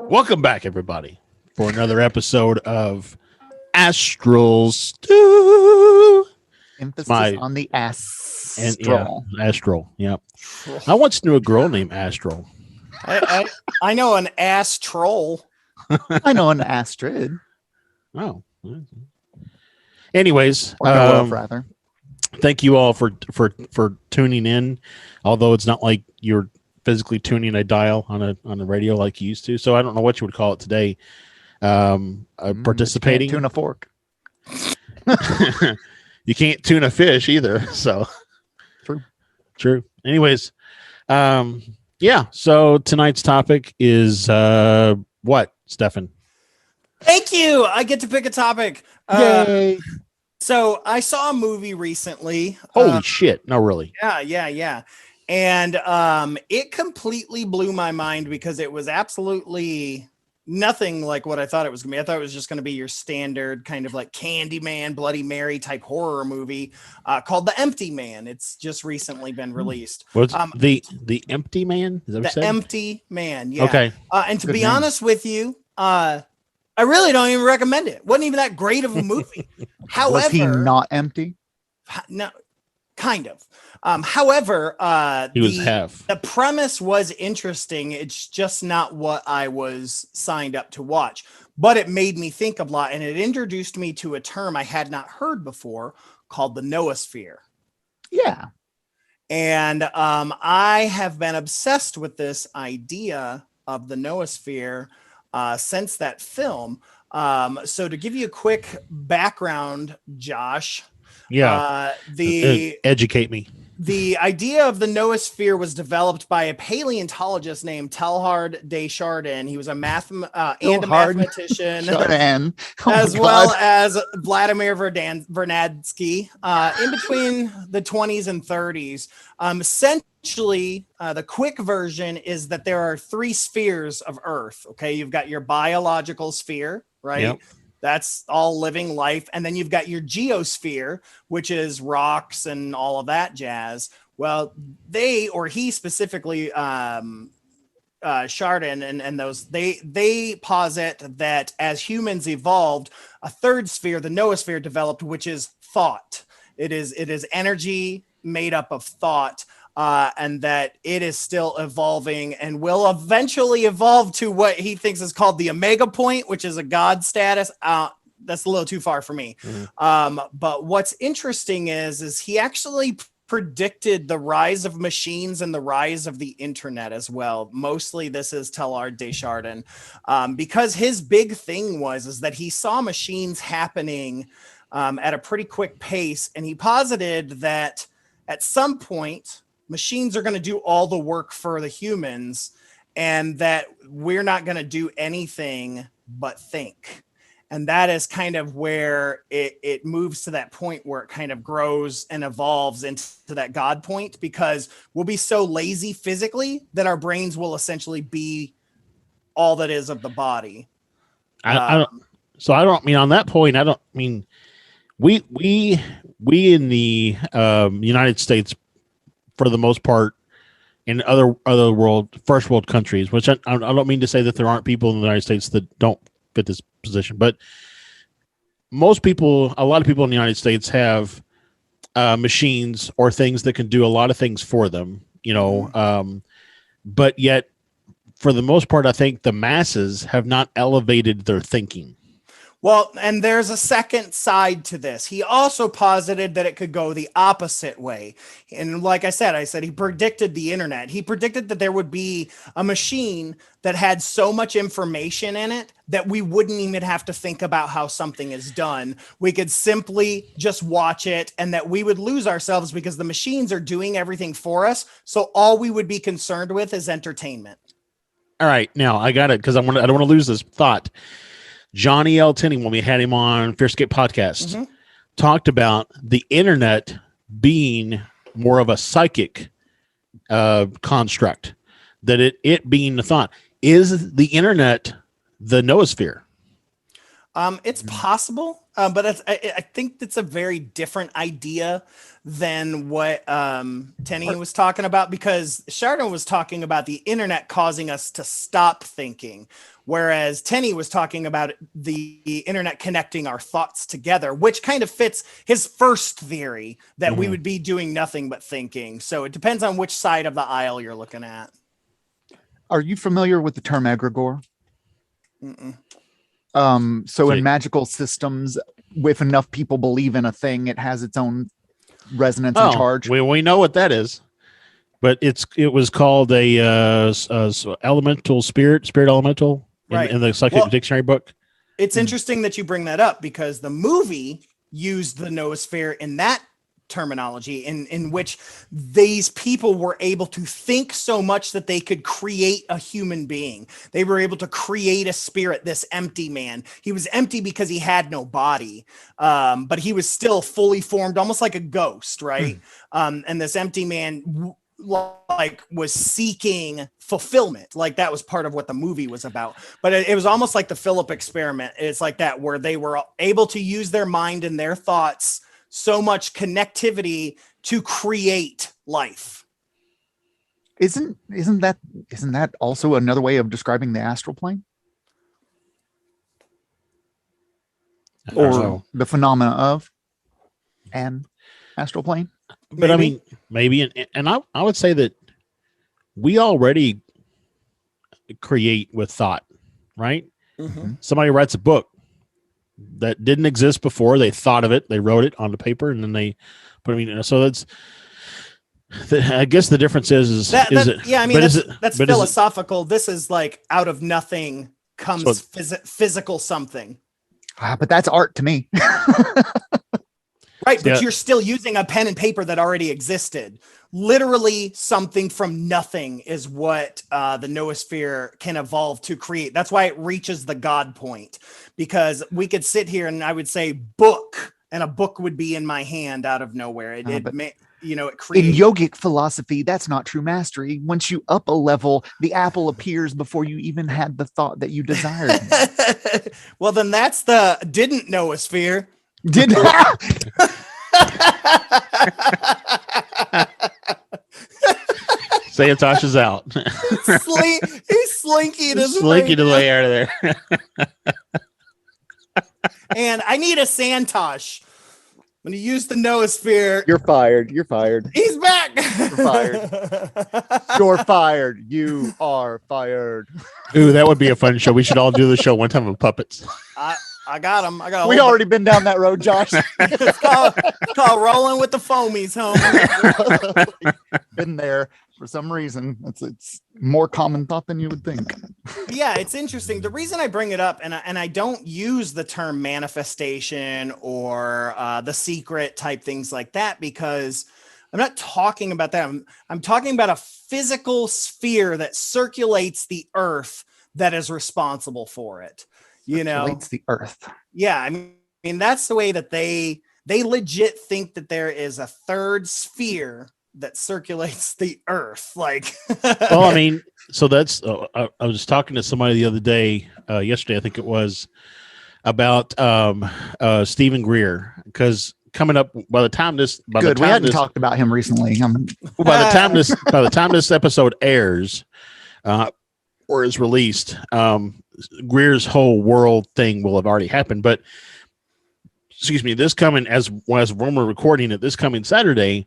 Welcome back, everybody, for another episode of Astral Stew. Emphasis on the astral. Astral. Yep. I once knew a girl named Astral. I know an ass troll. I know an Astrid. Oh. Anyways, Or Noah, rather. Thank you all for tuning in. Although it's not like you're physically tuning a dial on the radio like you used to. So I don't know what you would call it today. Participating. You can't tune a fork. You can't tune a fish either. So true. Anyways, yeah. So tonight's topic is what, Stefan? Thank you. I get to pick a topic. Yay. So I saw a movie recently. Holy shit. No, really. Yeah. And it completely blew my mind because it was absolutely nothing like what I thought it was going to be. I thought it was just going to be your standard kind of like Candyman, Bloody Mary type horror movie called The Empty Man. It's just recently been released. What's the Empty Man? Is that what The Empty Man. Yeah. Okay. And to be honest with you, I really don't even recommend it. Wasn't even that great of a movie. However, was he not empty? No, kind of. However, he was half. The premise was interesting. It's just not what I was signed up to watch, but it made me think a lot, and it introduced me to a term I had not heard before called the Noosphere. Yeah. And I have been obsessed with this idea of the Noosphere since that film. So to give you a quick background, Josh. Yeah. Educate me. The idea of the Noosphere was developed by a paleontologist named Teilhard de Chardin. He was a mathematician, as well as Vladimir Vernadsky in between the 20s and 30s. Essentially, the quick version is that there are three spheres of Earth. Okay, you've got your biological sphere, right? Yep. That's all living life. And then you've got your geosphere, which is rocks and all of that jazz. Well, he specifically, Chardin and those, they posit that as humans evolved, a third sphere, the Noosphere, developed, which is thought. It is energy made up of thought. And that it is still evolving and will eventually evolve to what he thinks is called the Omega Point, which is a God status. That's a little too far for me. Mm-hmm. But what's interesting is he actually predicted the rise of machines and the rise of the internet as well. Mostly this is Teilhard de Chardin, because his big thing is that he saw machines happening at a pretty quick pace. And he posited that at some point, machines are going to do all the work for the humans, and that we're not going to do anything but think. And that is kind of where it moves to that point where it kind of grows and evolves into that God point, because we'll be so lazy physically that our brains will essentially be all that is of the body. I don't mean on that point. I don't mean we in the United States, for the most part, in other first world countries, which I don't mean to say that there aren't people in the United States that don't fit this position, but a lot of people in the United States have machines or things that can do a lot of things for them, but yet for the most part, I think the masses have not elevated their thinking. Well, and there's a second side to this. He also posited that it could go the opposite way. And like I said he predicted the internet. He predicted that there would be a machine that had so much information in it that we wouldn't even have to think about how something is done. We could simply just watch it, and that we would lose ourselves because the machines are doing everything for us. So all we would be concerned with is entertainment. All right. Now I got it, because I don't want to lose this thought. Johnny L. Tenney, when we had him on Fearscape podcast, talked about the internet being more of a psychic construct, that it being the thought. Is the internet the Noosphere? It's possible, but I think it's a very different idea than what Tenny was talking about, because Chardon was talking about the internet causing us to stop thinking, whereas Tenny was talking about the internet connecting our thoughts together, which kind of fits his first theory that we would be doing nothing but thinking. So it depends on which side of the aisle you're looking at. Are you familiar with the term egregore? Mm-mm. So in magical systems, if enough people believe in a thing, it has its own resonance and charge. We know what that is, but it was called a elemental spirit elemental in the Psychic Dictionary book. It's interesting that you bring that up, because the movie used the noosphere in that terminology, in which these people were able to think so much that they could create a human being. They were able to create a spirit, this empty man. He was empty because he had no body, but he was still fully formed, almost like a ghost, right? And this empty man was seeking fulfillment. Like that was part of what the movie was about. But it was almost like the Philip experiment. It's like that, where they were able to use their mind and their thoughts, so much connectivity, to create life. Isn't that also another way of describing the astral plane, or the phenomena of an astral plane? But maybe. I mean, maybe, and I would say that we already create with thought, right? Mm-hmm. Somebody writes a book that didn't exist before. They thought of it, they wrote it on the paper, and then they put it in. So I guess the difference is that's philosophical. This is like out of nothing comes physical something. But that's art to me. Right, but you're still using a pen and paper that already existed. Literally, something from nothing is what the noosphere can evolve to create. That's why it reaches the God point, because we could sit here and I would say book, and a book would be in my hand out of nowhere. It creates. In yogic philosophy, that's not true mastery. Once you up a level, the apple appears before you even had the thought that you desired. Well, then that's the didn't noosphere. Did Sayatosh out. He's slinking his way out of there. And I need a Santosh. When you use the noosphere, you're fired. You're fired. He's back. You're fired. You're fired. You are fired. Ooh, that would be a fun show. We should all do the show one time with puppets. I got him. We already been down that road, Josh. It's called rolling with the foamies, homie. Been there for some reason. It's more common thought than you would think. Yeah, it's interesting. The reason I bring it up, and I don't use the term manifestation or the secret type things like that, because I'm not talking about that. I'm talking about a physical sphere that circulates the earth that is responsible for it. Circulates the earth. Yeah, I mean that's the way that they legit think that there is a third sphere that circulates the earth. Like, well, I mean, so that's. I was talking to somebody the other day, yesterday, I think it was, about Stephen Greer, because coming up by the time we hadn't talked about him recently. By the time this episode airs, or is released, Greer's whole world thing will have already happened. But excuse me, this coming as when we're recording it, this coming Saturday,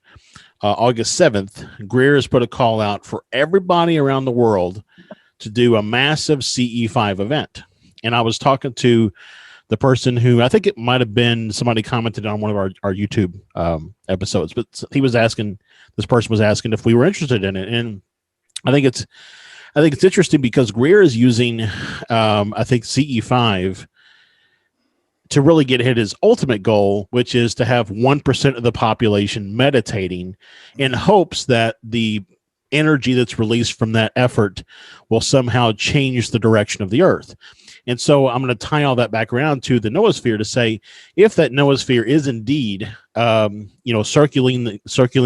August 7th, Greer has put a call out for everybody around the world to do a massive CE5 event. And I was talking to the person who, I think it might have been somebody commented on one of our YouTube episodes, but this person was asking if we were interested in it. And I think it's interesting because Greer is using, I think, CE5 to really get hit his ultimate goal, which is to have 1% of the population meditating, in hopes that the energy that's released from that effort will somehow change the direction of the earth. And so I'm going to tie all that back around to the noosphere to say, if that noosphere is indeed, circulating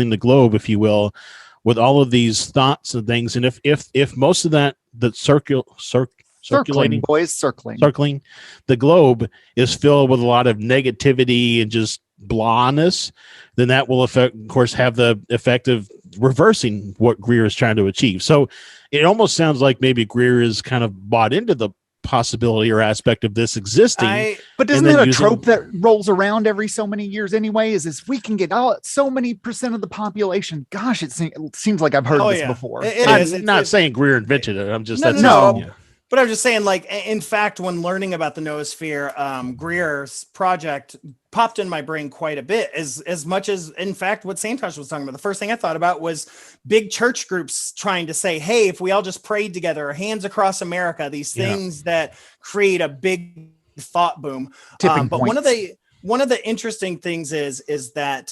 the globe, if you will, with all of these thoughts and things, and if most of that Circling, boys, circling. circling, the globe is filled with a lot of negativity and just blahness, then that will of course have the effect of reversing what Greer is trying to achieve. So it almost sounds like maybe Greer is kind of bought into the possibility or aspect of this existing. But isn't it a trope that rolls around every so many years anyway? Is we can get so many % of the population. Gosh, it seems like I've heard this before. I'm not saying Greer invented it. I'm just But I'm just saying, like, in fact, when learning about the Noosphere, Greer's project popped in my brain quite a bit. As much as, in fact, what Santosh was talking about, the first thing I thought about was big church groups trying to say, hey, if we all just prayed together, hands across America, these things that create a big thought boom. But one of the interesting things is that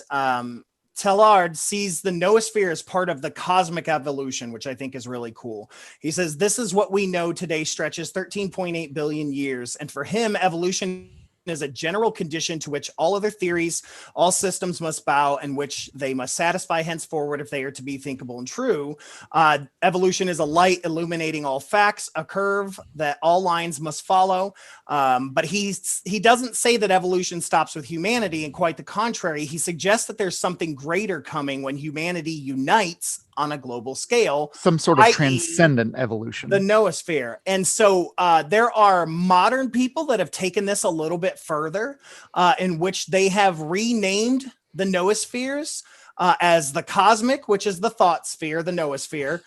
Tellard sees the Noosphere as part of the cosmic evolution, which I think is really cool. He says, this is what we know today stretches 13.8 billion years. And for him, evolution is a general condition to which all other theories, all systems must bow, and which they must satisfy henceforward if they are to be thinkable and true. Evolution is a light illuminating all facts, a curve that all lines must follow. But he doesn't say that evolution stops with humanity, and quite the contrary. He suggests that there's something greater coming when humanity unites on a global scale, some sort of transcendent evolution, the Noosphere. And so there are modern people that have taken this a little bit further, in which they have renamed the Noospheres as the cosmic, which is the thought sphere, the Noosphere,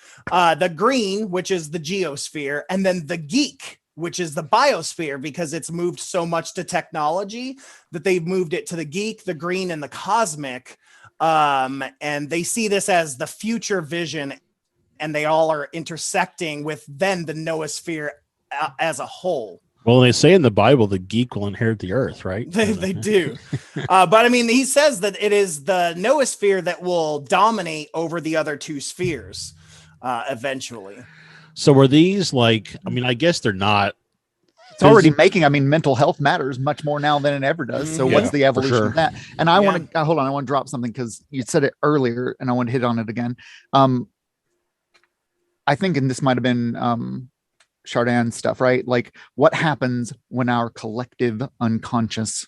the green, which is the geosphere, and then the geek, which is the biosphere, because it's moved so much to technology that they've moved it to the geek, the green, and the cosmic. And they see this as the future vision, and they all are intersecting with then the Noosphere as a whole. Well, they say in the Bible, the geek will inherit the earth, right? They do. But I mean, he says that it is the Noosphere that will dominate over the other two spheres eventually. So are these like, I mean, I guess they're not. It's already making, I mean, mental health matters much more now than it ever does. So what's the evolution of that? And I want to, hold on, I want to drop something because you said it earlier and I want to hit on it again. I think, and this might've been Chardin's stuff, right? Like what happens when our collective unconscious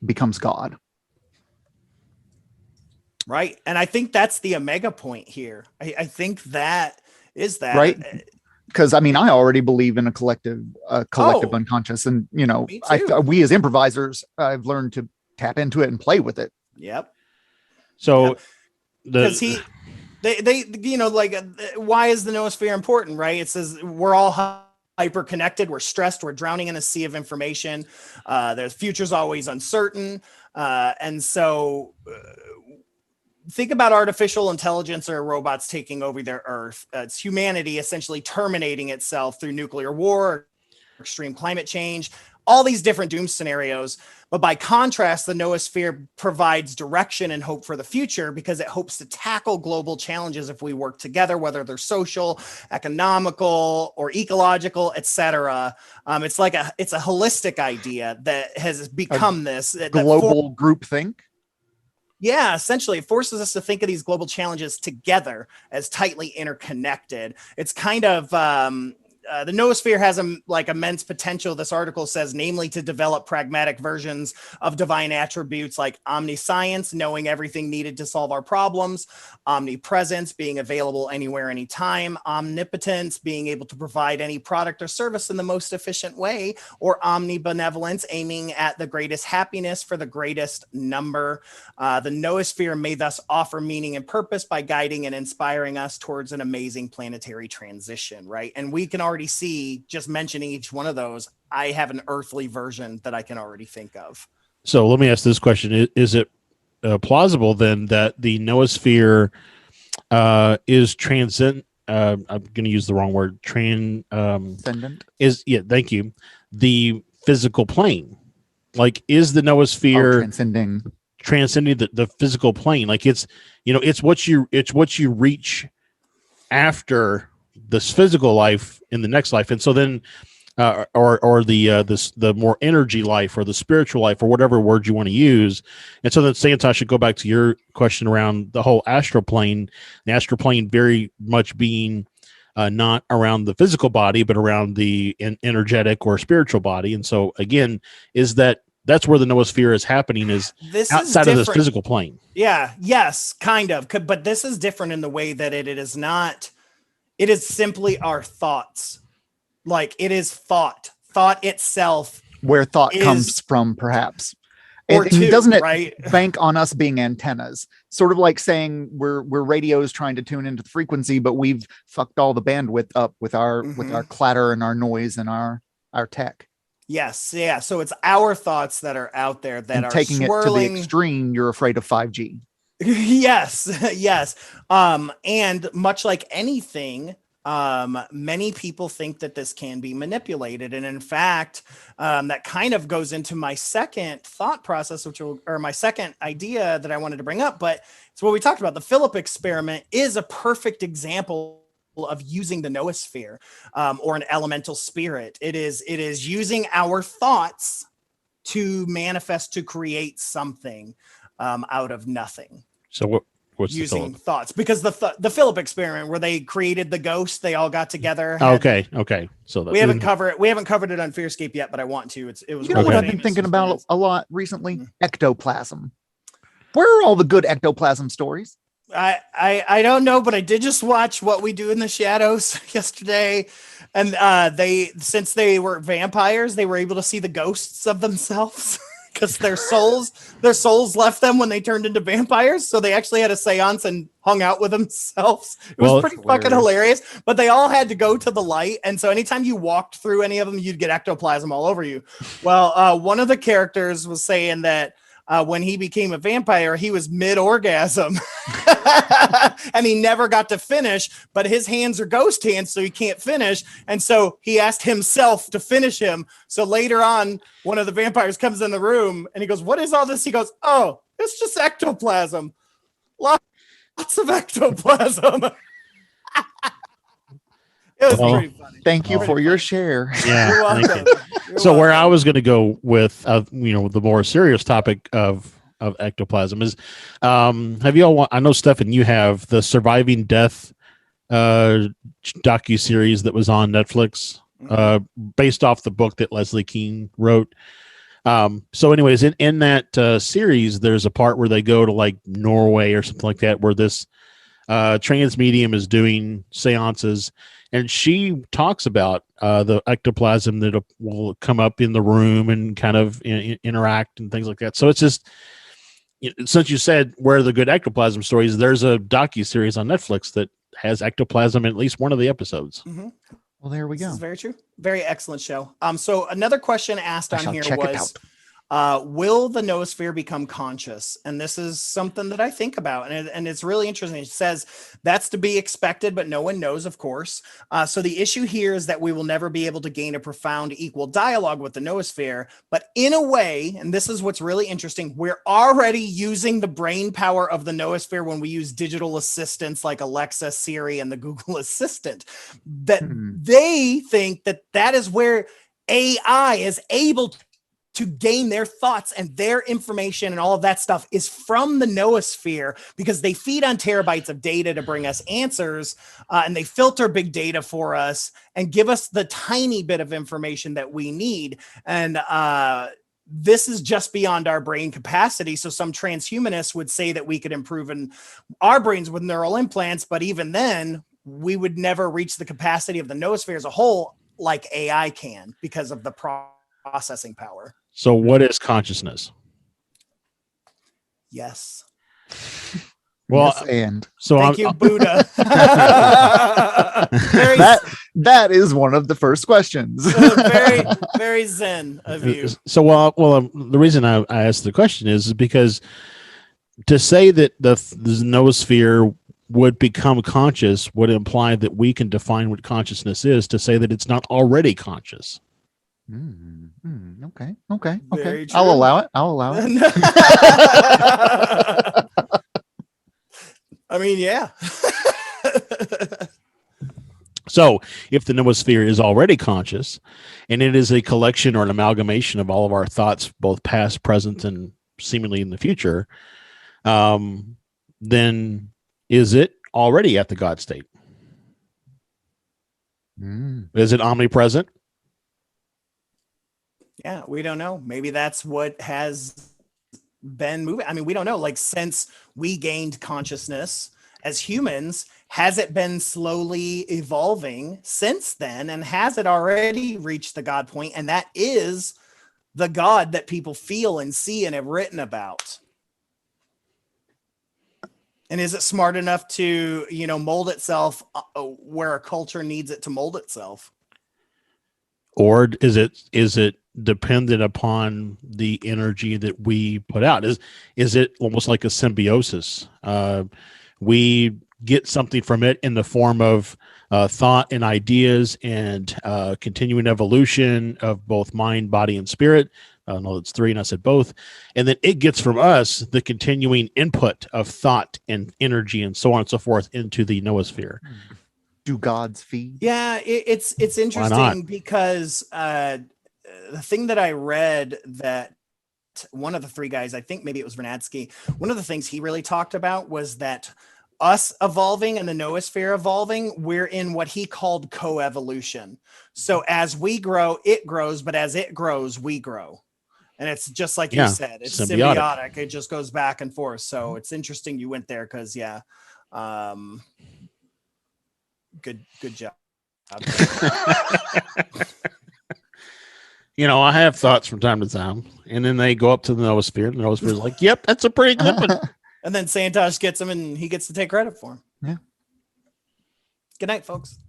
becomes God? Right. And I think that's the Omega point here. I think that is that. Right. Because I mean, I already believe in a collective unconscious, and you know, we as improvisers, I've learned to tap into it and play with it. Yep. So, because they, you know, like, why is the Noosphere important? Right? It says we're all hyper connected. We're stressed. We're drowning in a sea of information. The future's always uncertain, and so. Think about artificial intelligence or robots taking over their Earth. It's humanity essentially terminating itself through nuclear war, extreme climate change, all these different doom scenarios. But by contrast, the Noosphere provides direction and hope for the future because it hopes to tackle global challenges if we work together, whether they're social, economical, or ecological, etc. It's a holistic idea that has become this global groupthink. Yeah, essentially, it forces us to think of these global challenges together as tightly interconnected. It's kind of the Noosphere has immense potential. This article says, namely to develop pragmatic versions of divine attributes like omniscience, knowing everything needed to solve our problems, omnipresence, being available anywhere, anytime, omnipotence, being able to provide any product or service in the most efficient way, or omnibenevolence, aiming at the greatest happiness for the greatest number. The Noosphere may thus offer meaning and purpose by guiding and inspiring us towards an amazing planetary transition, right? And we can already see, just mentioning each one of those, I have an earthly version that I can already think of. So let me ask this question. Is it plausible then that the Noosphere is transcendent? I'm going to use the wrong word. Transcendent thank you. The physical plane. Like, is the Noosphere transcending the physical plane? Like, it's what you reach after this physical life in the next life. And so then or the more energy life or the spiritual life or whatever word you want to use. And so then Santosh should go back to your question around the whole astral plane, the astral plane very much being not around the physical body, but around the energetic or spiritual body. And so again, that's where the noosphere is happening, is this outside is of this physical plane. Yeah. Yes, kind of. But this is different in the way that it is not. It is simply our thoughts. Like, it is thought itself, where thought comes from, perhaps. Or and doesn't it right? bank on us being antennas? Sort of like saying we're radios trying to tune into the frequency, but we've fucked all the bandwidth up with our clatter and our noise and our tech. Yes, yeah. So it's our thoughts that are out there that are taking swirling. It to the extreme. You're afraid of 5G. Yes, yes. And much like anything, many people think that this can be manipulated. And in fact, that kind of goes into my second thought process, or my second idea that I wanted to bring up, but it's what we talked about. The Philip experiment is a perfect example of using the noosphere, or an elemental spirit. It is using our thoughts to manifest, to create something out of nothing. So what's using thoughts? Because the Philip experiment, where they created the ghost, they all got together. Okay. So we haven't covered it on Fearscape yet, but I want to. It was. You know what I've been thinking about a lot recently? Ectoplasm. Where are all the good ectoplasm stories? I don't know, but I did just watch What We Do in the Shadows yesterday, and since they were vampires, they were able to see the ghosts of themselves. Because their souls left them when they turned into vampires. So they actually had a seance and hung out with themselves. It was pretty fucking hilarious. But they all had to go to the light. And so anytime you walked through any of them, you'd get ectoplasm all over you. Well, one of the characters was saying that when he became a vampire, he was mid-orgasm. And he never got to finish, but his hands are ghost hands, so he can't finish. And so he asked himself to finish him. So later on, one of the vampires comes in the room and he goes, "What is all this?" He goes, "Oh, it's just ectoplasm. Lots of ectoplasm." It was pretty funny. Thank you for your share. Yeah. You're welcome. Thank you. So where I was going to go with, the more serious topic of ectoplasm is, have you all? I know, Stefan, you have the Surviving Death docu-series that was on Netflix, based off the book that Leslie Kean wrote. So, anyways, in that series, there's a part where they go to like Norway or something like that, where this trans medium is doing seances. And she talks about the ectoplasm that will come up in the room and kind of interact and things like that. So it's just, since you said where are the good ectoplasm stories, there's a docu-series on Netflix that has ectoplasm in at least one of the episodes. Mm-hmm. Well, there we go. This is very true. Very excellent show. So another question asked on here was, will the noosphere become conscious? And this is something that I think about, and it's really interesting. It says that's to be expected, but no one knows, of course. So the issue here is that we will never be able to gain a profound equal dialogue with the noosphere, but in a way, and this is what's really interesting, we're already using the brain power of the noosphere when we use digital assistants like Alexa, Siri, and the Google Assistant. That they think that is where AI is able to gain their thoughts and their information, and all of that stuff is from the noosphere, because they feed on terabytes of data to bring us answers, and they filter big data for us and give us the tiny bit of information that we need. And this is just beyond our brain capacity. So some transhumanists would say that we could improve in our brains with neural implants, but even then we would never reach the capacity of the noosphere as a whole like AI can, because of the processing power. So what is consciousness? Yes. Well, yes, and so thank you, Buddha. that is one of the first questions. Very, very zen of you. So, the reason I asked the question is because to say that the noosphere would become conscious would imply that we can define what consciousness is, to say that it's not already conscious. Okay. I'll allow it. I mean, yeah. So if the noosphere is already conscious, and it is a collection or an amalgamation of all of our thoughts, both past, present, and seemingly in the future, then is it already at the God state? Is it omnipresent? Yeah, we don't know. Maybe that's what has been moving. I mean, we don't know. Like, since we gained consciousness as humans, has it been slowly evolving since then? And has it already reached the God point? And that is the God that people feel and see and have written about. And is it smart enough to, mold itself where a culture needs it to mold itself? Or is it dependent upon the energy that we put out? Is it almost like a symbiosis? We get something from it in the form of thought and ideas and continuing evolution of both mind, body, and spirit. No, it's three, and I said both. And then it gets from us the continuing input of thought and energy and so on and so forth into the noosphere. Do gods feed? Yeah, it's interesting because the thing that I read, that one of the three guys, I think maybe it was Vernadsky, one of the things he really talked about was that us evolving and the noosphere evolving, we're in what he called coevolution. So as we grow, it grows, but as it grows, we grow. And it's just like you said, it's symbiotic. It just goes back and forth. So it's interesting you went there because, good job. I have thoughts from time to time, and then they go up to the noosphere, and the noosphere is like, yep, that's a pretty good one. And then Santosh gets them, and he gets to take credit for them. Yeah. Good night, folks.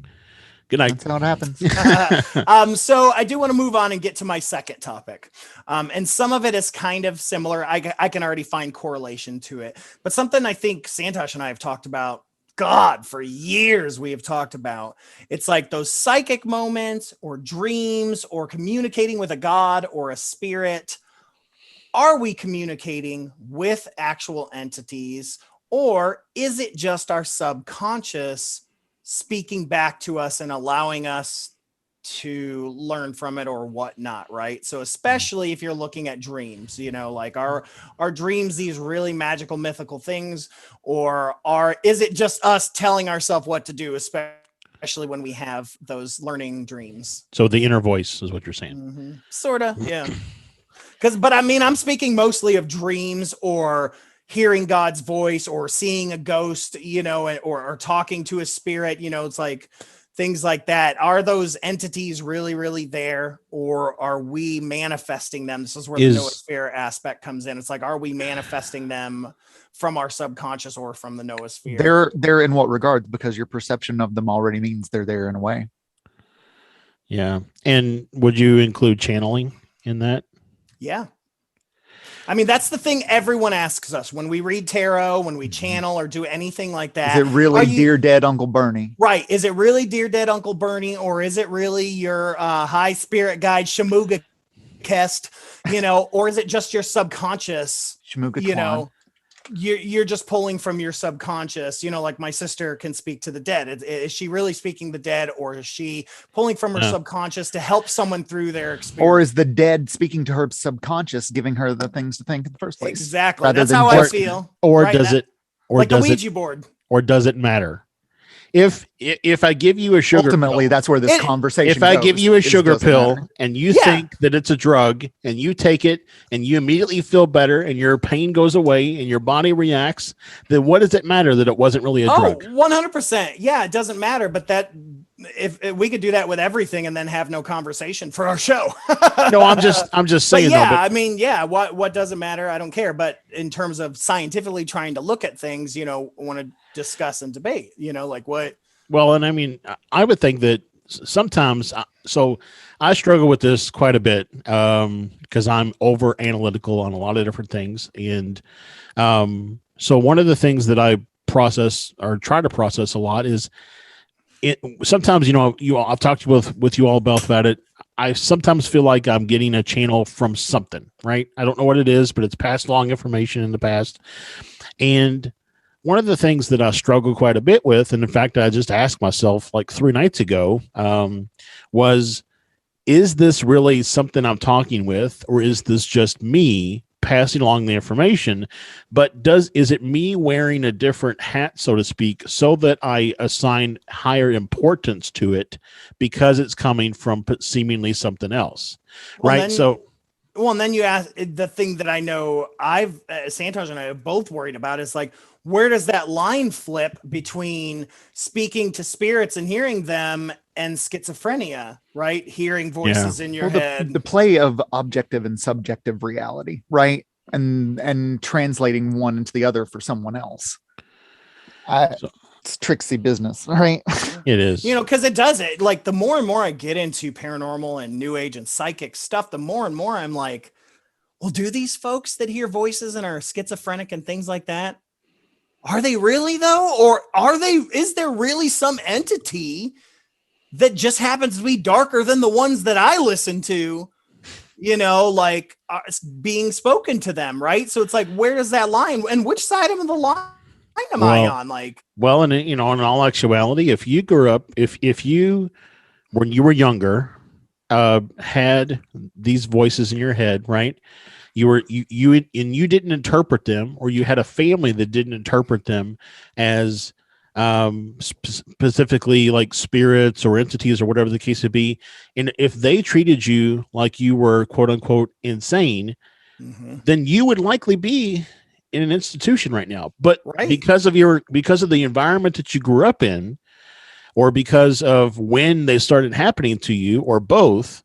Good night. That's how it happens. So I do want to move on and get to my second topic. And some of it is kind of similar. I can already find correlation to it. But something I think Santosh and I have talked about, for years we have talked about. It's like those psychic moments or dreams or communicating with a god or a spirit. Are we communicating with actual entities, or is it just our subconscious speaking back to us and allowing us to learn from it or whatnot, right? So especially if you're looking at dreams, like are dreams these really magical, mythical things, or is it just us telling ourselves what to do, especially when we have those learning dreams? So the inner voice is what you're saying. Mm-hmm. Sort of, yeah. But I mean, I'm speaking mostly of dreams or hearing God's voice or seeing a ghost, or talking to a spirit, it's like things like that. Are those entities really, really there, or are we manifesting them? This is where the noosphere aspect comes in. It's like, are we manifesting them from our subconscious or from the noosphere? They're in what regards? Because your perception of them already means they're there in a way. Yeah. And would you include channeling in that? Yeah. I mean, that's the thing everyone asks us when we read tarot, when we channel or do anything like that. Is it really Dear Dead Uncle Bernie? Right. Is it really Dear Dead Uncle Bernie, or is it really your high spirit guide, Shamuga Kest, or is it just your subconscious, Shamuga you're just pulling from your subconscious, like my sister can speak to the dead. Is she really speaking the dead, or is she pulling from her subconscious to help someone through their experience? Or is the dead speaking to her subconscious, giving her the things to think in the first place? Exactly. That's how I feel. Or does it, or like does the Ouija board? Or does it matter? If I give you a sugar ultimately pill, that's where this conversation if I give you a sugar pill matter. And you think that it's a drug and you take it and you immediately feel better and your pain goes away and your body reacts, then what does it matter that it wasn't really a drug? 100%. Yeah, it doesn't matter. But that if we could do that with everything and then have no conversation for our show. No, I'm just saying. I mean, what doesn't matter? I don't care. But in terms of scientifically trying to look at things, want to discuss and debate, like what? Well, and I mean, I would think that sometimes, so I struggle with this quite a bit because I'm over analytical on a lot of different things. And so one of the things that I process or try to process a lot is sometimes, I've talked with you all about it. I sometimes feel like I'm getting a channel from something, right? I don't know what it is, but it's passed along information in the past. And one of the things that I struggle quite a bit with, and in fact, I just asked myself like 3 nights ago, was, is this really something I'm talking with, or is this just me passing along the information, but is it me wearing a different hat, so to speak, so that I assign higher importance to it because it's coming from seemingly something else, right? And then you ask the thing that I know Santosh and I have both worried about is like, where does that line flip between speaking to spirits and hearing them and schizophrenia, right? Hearing voices in your head. The play of objective and subjective reality, right? And translating one into the other for someone else. It's tricksy business, right? It is. Because it does it. Like, the more and more I get into paranormal and new age and psychic stuff, the more and more I'm like, well, do these folks that hear voices and are schizophrenic and things like that, are they really though? Or is there really some entity that just happens to be darker than the ones that I listen to, being spoken to them, right? So it's like, where does that line, and which side of the line am I on? And in all actuality, if you grew up, if you, when you were younger, had these voices in your head, right? You didn't interpret them, or you had a family that didn't interpret them as specifically like spirits or entities or whatever the case would be. And if they treated you like you were quote unquote insane, then you would likely be in an institution right now. But because of the environment that you grew up in, or because of when they started happening to you, or both,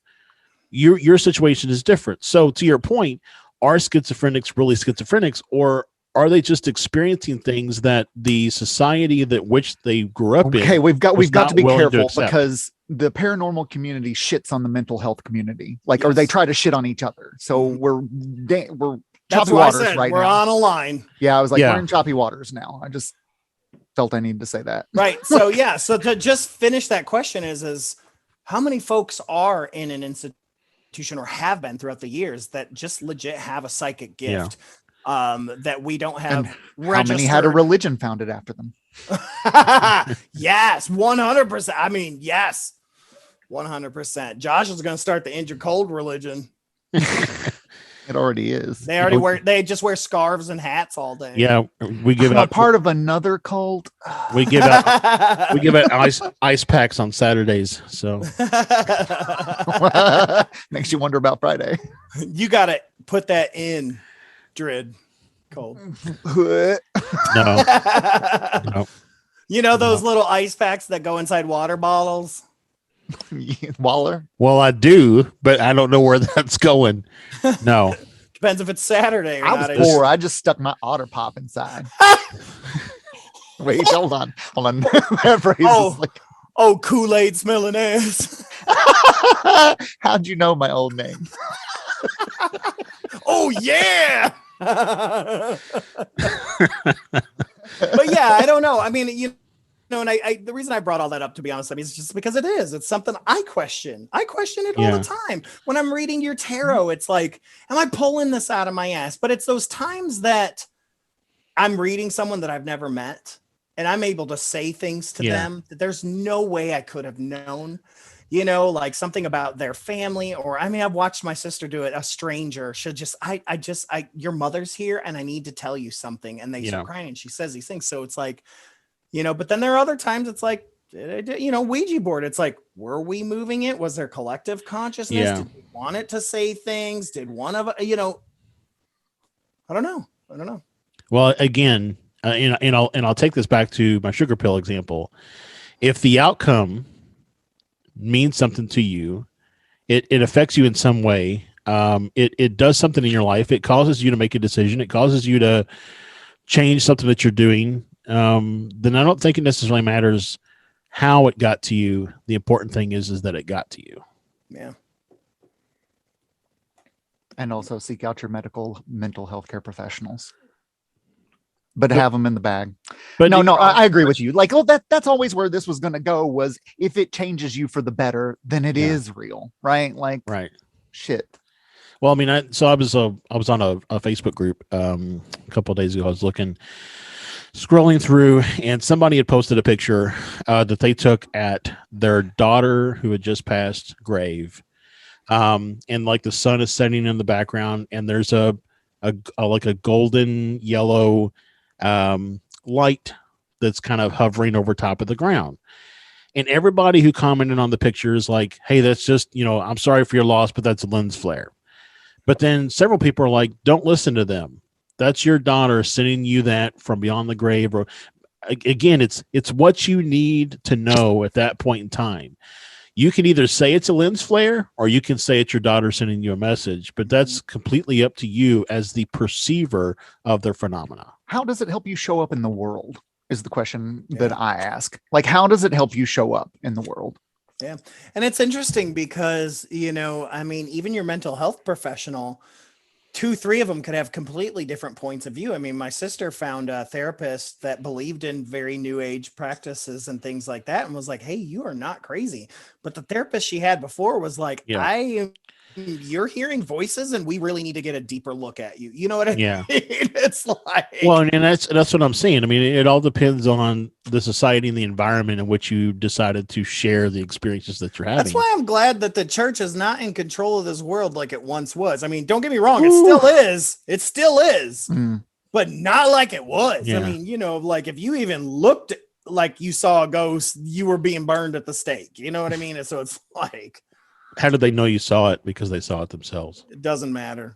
your situation is different. So to your point, are schizophrenics really schizophrenics, or are they just experiencing things that the society that which they grew up in? Okay, we've got to be careful, because the paranormal community shits on the mental health community, or they try to shit on each other. So we're choppy waters right now. We're on a line. Yeah, I was like, we're in choppy waters now. I just felt I needed to say that. Right. So so to just finish that question is how many folks are in an institution or have been throughout the years that just legit have a psychic gift that we don't have? How many had a religion founded after them? Yes, 100%. I mean, yes, 100%. Josh is going to start the Injured Cold religion. It already is. They just wear scarves and hats all day. Yeah, we give out part of another cult. We give out ice packs on Saturdays. So makes you wonder about Friday. You got to put that in Drid Cold. No. Those little ice packs that go inside water bottles? Waller? Well, I do, but I don't know where that's going. No. Depends if it's Saturday or I not. was poor. I just stuck my Otter Pop inside. Wait, hold on. Kool-Aid smelling ass. How'd you know my old name? Oh, yeah. But yeah, I don't know. I mean, and the reason I brought all that up, to be honest, is just because it's something I question. I question it all the time. When I'm reading your tarot, it's like, am I pulling this out of my ass? But it's those times that I'm reading someone that I've never met, and I'm able to say things to them that there's no way I could have known, like something about their family, or, I mean, I've watched my sister do it. A stranger should just, your mother's here and I need to tell you something. And they start crying and she says these things. So it's like, but then there are other times it's like, Ouija board. It's like, were we moving it? Was there collective consciousness? Yeah. Did we want it to say things? Did one of, I don't know. Well, again, I'll take this back to my sugar pill example. If the outcome means something to you, it affects you in some way. It does something in your life. It causes you to make a decision. It causes you to change something that you're doing. Then I don't think it necessarily matters how it got to you. The important thing is that it got to you. Yeah. And also seek out your mental health care professionals. But have them in the bag. But no, I agree with you. Like, that's always where this was going to go, was if it changes you for the better, then it is real, right? Like, right. Shit. Well, I mean, I was on a Facebook group a couple of days ago. I was scrolling through, and somebody had posted a picture that they took at their daughter who had just passed grave, and like the sun is setting in the background, and there's a like a golden yellow light that's kind of hovering over top of the ground. And everybody who commented on the picture is like, hey, that's just, I'm sorry for your loss, but that's a lens flare. But then several people are like, don't listen to them. That's your daughter sending you that from beyond the grave. Or again, it's what you need to know at that point in time. You can either say it's a lens flare or you can say it's your daughter sending you a message, but that's completely up to you as the perceiver of their phenomena. How does it help you show up in the world is the question that I ask. Like, how does it help you show up in the world? Yeah. And it's interesting because, even your mental health professional, 2-3 of them could have completely different points of view. I mean, my sister found a therapist that believed in very new age practices and things like that and was like, hey, you are not crazy. But the therapist she had before was like, you're hearing voices and we really need to get a deeper look at you. You know what I mean? It's like, well, and that's what I'm saying. I mean, it all depends on the society and the environment in which you decided to share the experiences that you're having. That's why I'm glad that the church is not in control of this world like it once was. I mean, don't get me wrong. It still is. It still is, but not like it was. Yeah. I mean, like if you even looked like you saw a ghost, you were being burned at the stake. You know what I mean? And so it's like, how did they know you saw it? Because they saw it themselves. It doesn't matter.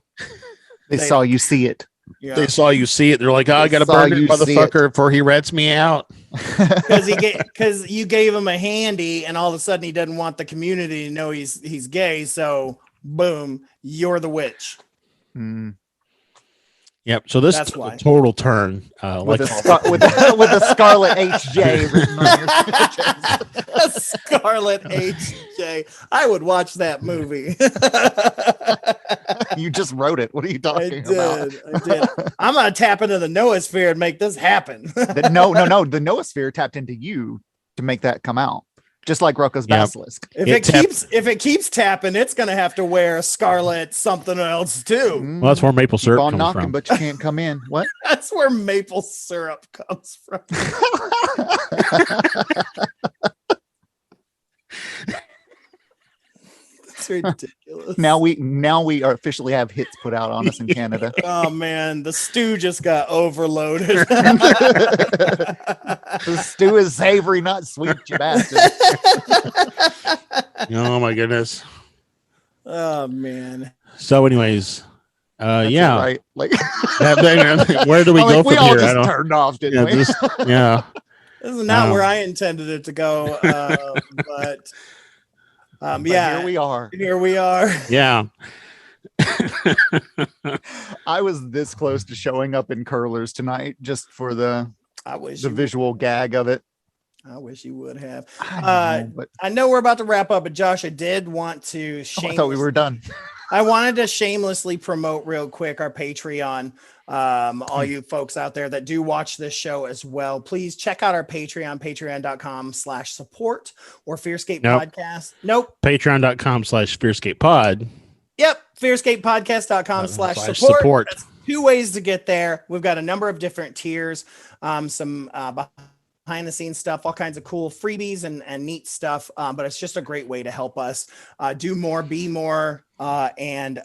They saw you see it. Yeah. They saw you see it. They're like, I got to burn it, motherfucker, before he rats me out. Because you gave him a handy, and all of a sudden he doesn't want the community to know he's gay. So, boom, you're the witch. Yep. So this is a total turn. With a scarlet HJ written on your a scarlet HJ. I would watch that movie. You just wrote it. What are you talking about? I did. I'm gonna tap into the Noosphere and make this happen. No. The Noosphere tapped into you to make that come out. Just like Rocco's basilisk. If it keeps tapping, it's gonna have to wear a scarlet something else too. Well, that's where maple syrup comes knocking, from. But you can't come in. What? That's where maple syrup comes from. It's ridiculous. Now we officially have hits put out on us in Canada. Oh man, the stew just got overloaded. The stew is savory, not sweet, you bastard. Oh my goodness. Oh man. So anyways, right. Like where do we go from we all here? Just turned off, didn't we? This is not where I intended it to go. But here we are. Here we are. Yeah. I was this close to showing up in curlers tonight just for the visual gag of it. I wish you would have. I know we're about to wrap up, but Josh, I did want to I thought we were done. I wanted to shamelessly promote real quick our Patreon. All you folks out there that do watch this show as well, please check out our Patreon, patreon.com/support or Fearscape Podcast. Patreon.com/FearscapePod. Yep. Fearscapepodcast.com/support. That's 2 ways to get there. We've got a number of different tiers, some behind the scenes stuff, all kinds of cool freebies and neat stuff. But it's just a great way to help us do more, be more, and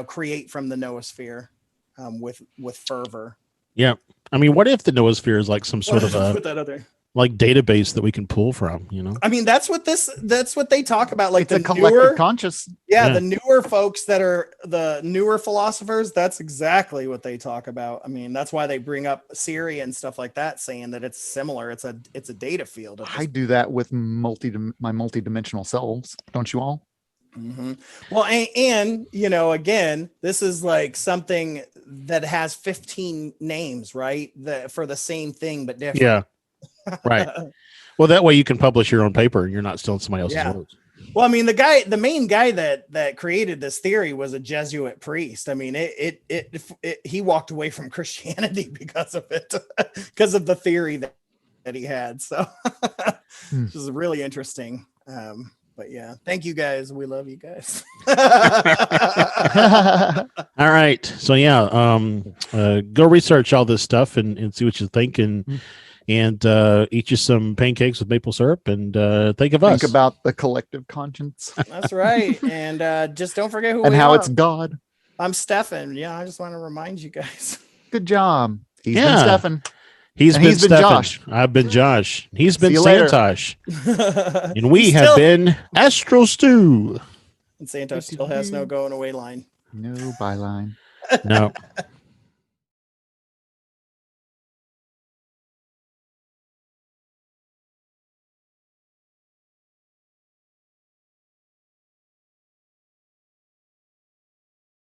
create from the Noosphere with fervor. Yeah. I mean, what if the Noosphere is like some sort of put that other like database that we can pull from, I mean, that's what they talk about. Like it's a collective conscious. Yeah, the newer folks that are the newer philosophers, that's exactly what they talk about. I mean, that's why they bring up Siri and stuff like that, saying that it's similar. It's a data field. I do that with my multidimensional selves. Don't you all? Mm-hmm. Well, and again, this is like something that has 15 names, right? For the same thing, but different. Yeah. Right. Well, that way you can publish your own paper and you're not stealing somebody else's words. Well, I mean, the main guy that created this theory was a Jesuit priest. I mean, he walked away from Christianity because of it, because of the theory that he had. So this is really interesting. But yeah, thank you guys. We love you guys. All right. So go research all this stuff and see what you think and eat you some pancakes with maple syrup and think of us. Think about the collective conscience. That's right. And just don't forget who and we how are. it's God. I'm Stefan. Yeah, I just want to remind you guys. Good job. He's been Yeah. Stefan. He's And been he's been Stefan. Josh. I've been Josh. He's been See you later. Santosh. And we have been Astral Stew. And Santos still has no going away line. No byline. No.